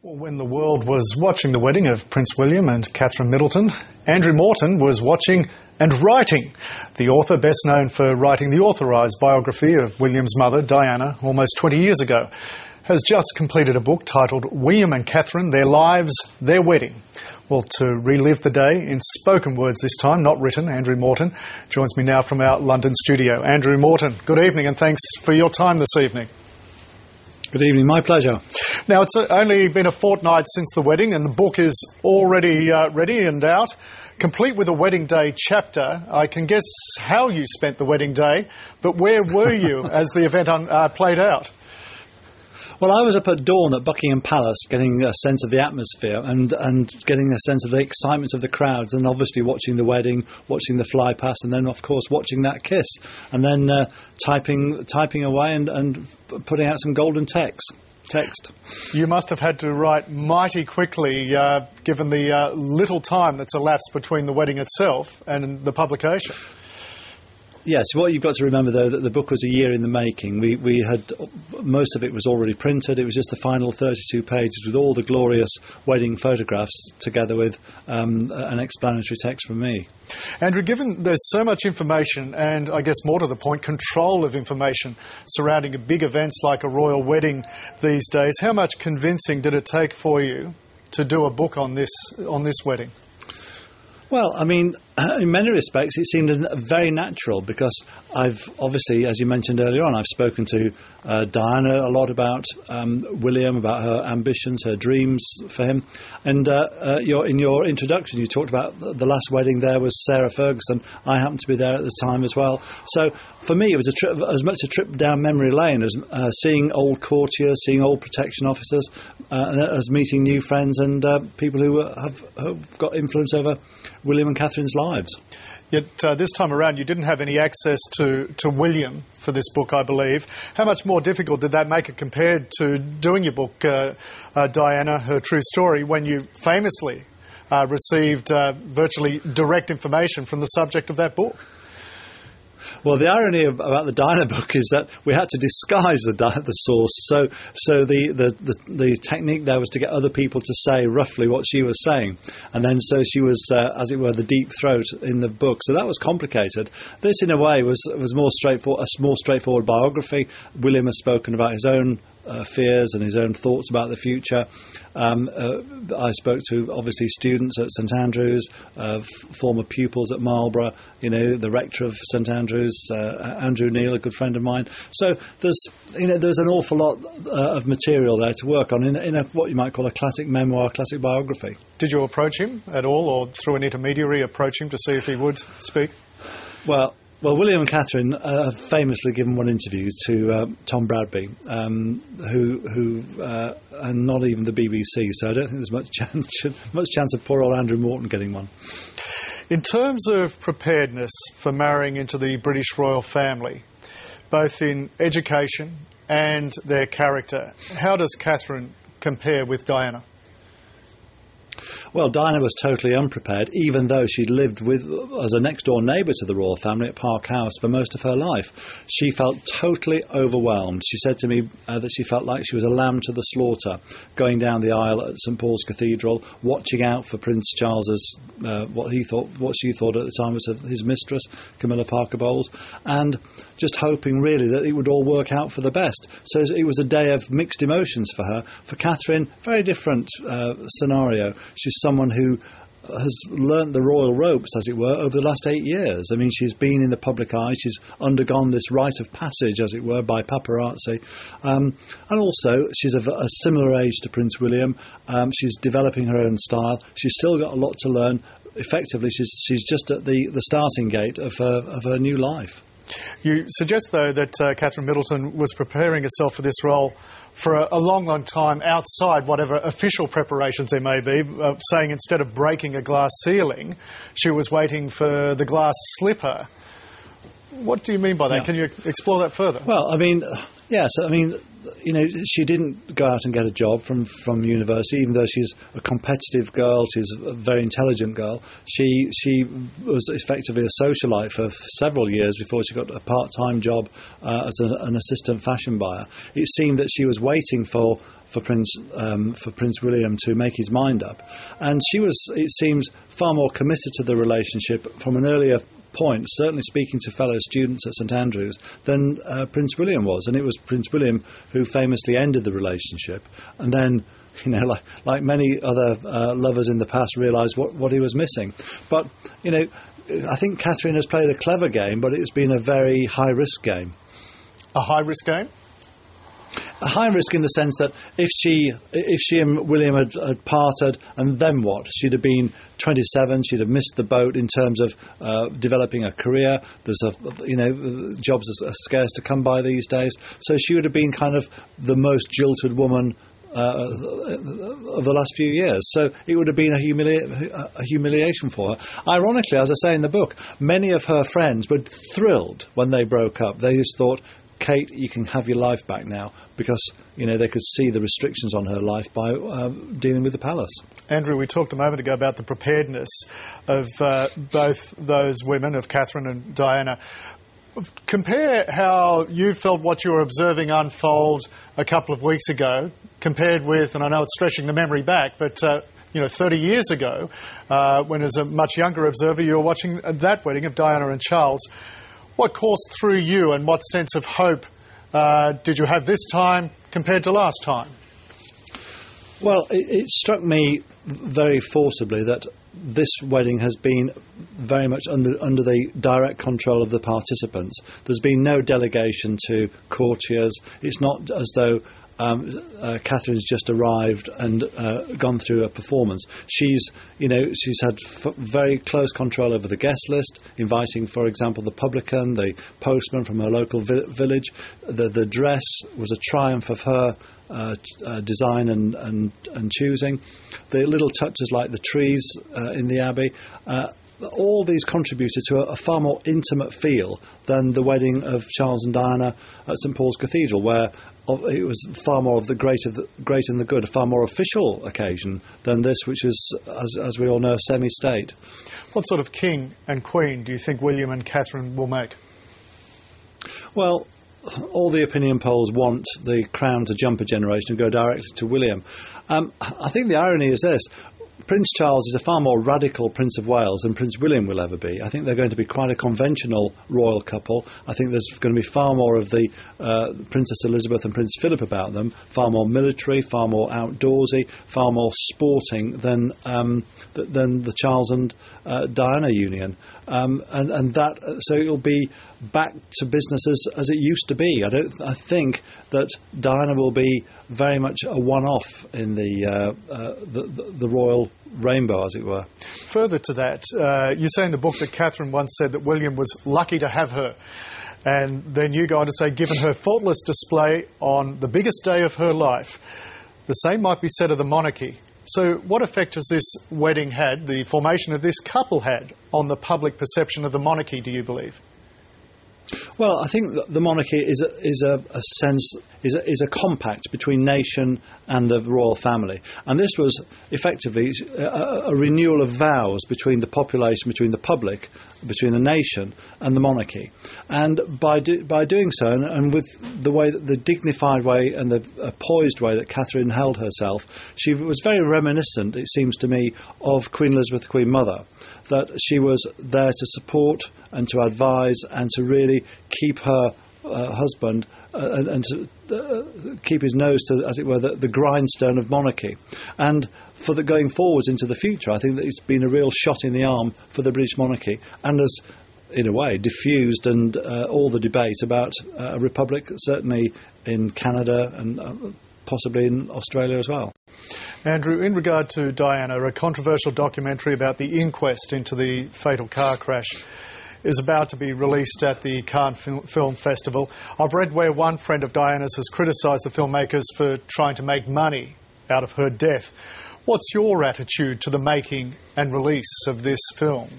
When the world was watching the wedding of Prince William and Catherine Middleton, Andrew Morton was watching and writing. The author, best known for writing the authorised biography of William's mother, Diana, almost 20 years ago, has just completed a book titled William and Catherine, Their Lives, Their Wedding. Well, to relive the day in spoken words this time, not written, Andrew Morton joins me now from our London studio. Andrew Morton, good evening and thanks for your time this evening. Good evening, my pleasure. Now, it's only been a fortnight since the wedding and the book is already ready and out, complete with a wedding day chapter. I can guess how you spent the wedding day, but where were you as the event played out? Well, I was up at dawn at Buckingham Palace getting a sense of the atmosphere and getting a sense of the excitement of the crowds, and obviously watching the wedding, watching the fly past, and then, of course, watching that kiss, and then typing away and putting out some golden text. You must have had to write mighty quickly, given the little time that's elapsed between the wedding itself and the publication. Yes, what you've got to remember, though, that the book was a year in the making. We had, most of it was already printed. It was just the final 32 pages with all the glorious wedding photographs together with an explanatory text from me. Andrew, given there's so much information and, I guess more to the point, control of information surrounding big events like a royal wedding these days, how much convincing did it take for you to do a book on this wedding? Well, I mean, in many respects, it seemed very natural because I've obviously, as you mentioned earlier on, I've spoken to Diana a lot about William, about her ambitions, her dreams for him. And in your introduction, you talked about the last wedding there was Sarah Ferguson. I happened to be there at the time as well. So for me, it was as much a trip down memory lane as seeing old courtiers, seeing old protection officers, as meeting new friends and people who have got influence over William and Catherine's lives. Yet this time around you didn't have any access to William for this book, I believe. How much more difficult did that make it compared to doing your book, Diana, Her True Story, when you famously received virtually direct information from the subject of that book? Well, the irony about the Diana book is that we had to disguise the source. So the technique there was to get other people to say roughly what she was saying, and then so she was, as it were, the deep throat in the book. So that was complicated. This, in a way, was more straightforward. A more straightforward biography. William has spoken about his own fears and his own thoughts about the future. I spoke to, obviously, students at St Andrews, former pupils at Marlborough, the rector of St Andrews, Andrew Neil, a good friend of mine. So there's an awful lot of material there to work on in what you might call a classic memoir, classic biography. Did you approach him at all, or through an intermediary approach him to see if he would speak? Well, William and Catherine have famously given one interview to Tom Bradby, who and not even the BBC. So I don't think there's much chance of poor old Andrew Morton getting one. In terms of preparedness for marrying into the British royal family, both in education and their character, how does Catherine compare with Diana? Well, Diana was totally unprepared, even though she'd lived as a next-door neighbour to the royal family at Park House for most of her life. She felt totally overwhelmed. She said to me that she felt like she was a lamb to the slaughter, going down the aisle at St Paul's Cathedral, watching out for Prince Charles's what she thought at the time was his mistress, Camilla Parker Bowles, and just hoping really that it would all work out for the best. So it was a day of mixed emotions for her. For Catherine, very different scenario. She's someone who has learnt the royal ropes, as it were, over the last 8 years. I mean, she's been in the public eye. She's undergone this rite of passage, as it were, by paparazzi. And also, she's of a similar age to Prince William. She's developing her own style. She's still got a lot to learn. Effectively, she's just at the starting gate of her new life. You suggest, though, that Catherine Middleton was preparing herself for this role for a long, long time outside whatever official preparations there may be, saying instead of breaking a glass ceiling, she was waiting for the glass slipper. What do you mean by that? Yeah. Can you explore that further? Well, I mean, Yes, I mean, she didn't go out and get a job from university, even though she's a competitive girl, she's a very intelligent girl. She was effectively a socialite for several years before she got a part-time job as an assistant fashion buyer. It seemed that she was waiting for Prince William to make his mind up, and she was, it seems, far more committed to the relationship from an earlier point, certainly speaking to fellow students at St Andrews, than Prince William was. And it was Prince William who famously ended the relationship, and then, like many other lovers in the past, realised what he was missing. But I think Catherine has played a clever game, but it's been a very high risk game. A high risk game? A high risk in the sense that if she and William had parted, and then what? She'd have been 27. She'd have missed the boat in terms of developing a career. There's jobs are scarce to come by these days. So she would have been kind of the most jilted woman of the last few years. So it would have been a humiliation for her. Ironically, as I say in the book, many of her friends were thrilled when they broke up. They just thought, Kate, you can have your life back now, because they could see the restrictions on her life by dealing with the palace. Andrew, we talked a moment ago about the preparedness of both those women, of Catherine and Diana. Compare how you felt what you were observing unfold a couple of weeks ago, compared with, and I know it's stretching the memory back, but 30 years ago, when as a much younger observer you were watching that wedding of Diana and Charles. What coursed through you, and what sense of hope did you have this time compared to last time? Well, it struck me very forcibly that this wedding has been very much under the direct control of the participants. There's been no delegation to courtiers. It's not as though Catherine's just arrived and gone through a performance. She's had very close control over the guest list, inviting, for example, the publican, the postman from her local village. The dress was a triumph of her design and choosing. The little touches like the trees in the abbey. All these contributed to a far more intimate feel than the wedding of Charles and Diana at St Paul's Cathedral, where it was far more of the great and the good, a far more official occasion than this, which is, as we all know, semi-state. What sort of king and queen do you think William and Catherine will make? Well, all the opinion polls want the crown to jump a generation and go directly to William. I think the irony is this. Prince Charles is a far more radical Prince of Wales than Prince William will ever be. I think they're going to be quite a conventional royal couple. I think there's going to be far more of the Princess Elizabeth and Prince Philip about them, far more military, far more outdoorsy, far more sporting than the Charles and Diana union. And that, so it'll be back to business as it used to be. I think that Diana will be very much a one-off in the royal rainbow, as it were. Further to that, you say in the book that Catherine once said that William was lucky to have her. And then you go on to say, given her faultless display on the biggest day of her life, the same might be said of the monarchy. So what effect has this wedding had, the formation of this couple had, on the public perception of the monarchy, do you believe? Well, I think that the monarchy is a compact between nation and the royal family, and this was effectively a renewal of vows between the population, between the public, between the nation and the monarchy. And by doing so, and with the dignified way and the poised way that Catherine held herself, she was very reminiscent, it seems to me, of Queen Elizabeth, the Queen Mother. That she was there to support and to advise and to really keep her husband and to keep his nose to, as it were, the grindstone of monarchy. And for the going forwards into the future, I think that it's been a real shot in the arm for the British monarchy, and has, in a way, diffused and all the debate about a republic, certainly in Canada and possibly in Australia as well. Andrew, in regard to Diana, a controversial documentary about the inquest into the fatal car crash is about to be released at the Cannes Film Festival. I've read where one friend of Diana's has criticised the filmmakers for trying to make money out of her death. What's your attitude to the making and release of this film?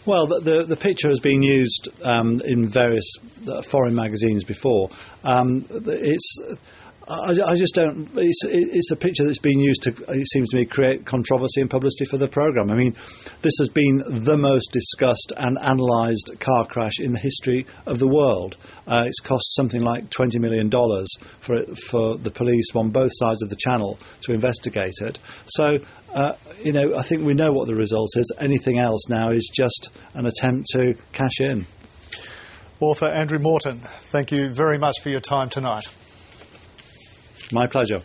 Well, the picture has been used in various foreign magazines before. I just don't. It's a picture that's been used to, it seems to me, create controversy and publicity for the programme. I mean, this has been the most discussed and analysed car crash in the history of the world. It's cost something like $20 million for the police on both sides of the channel to investigate it. So, I think we know what the result is. Anything else now is just an attempt to cash in. Author Andrew Morton, thank you very much for your time tonight. My pleasure.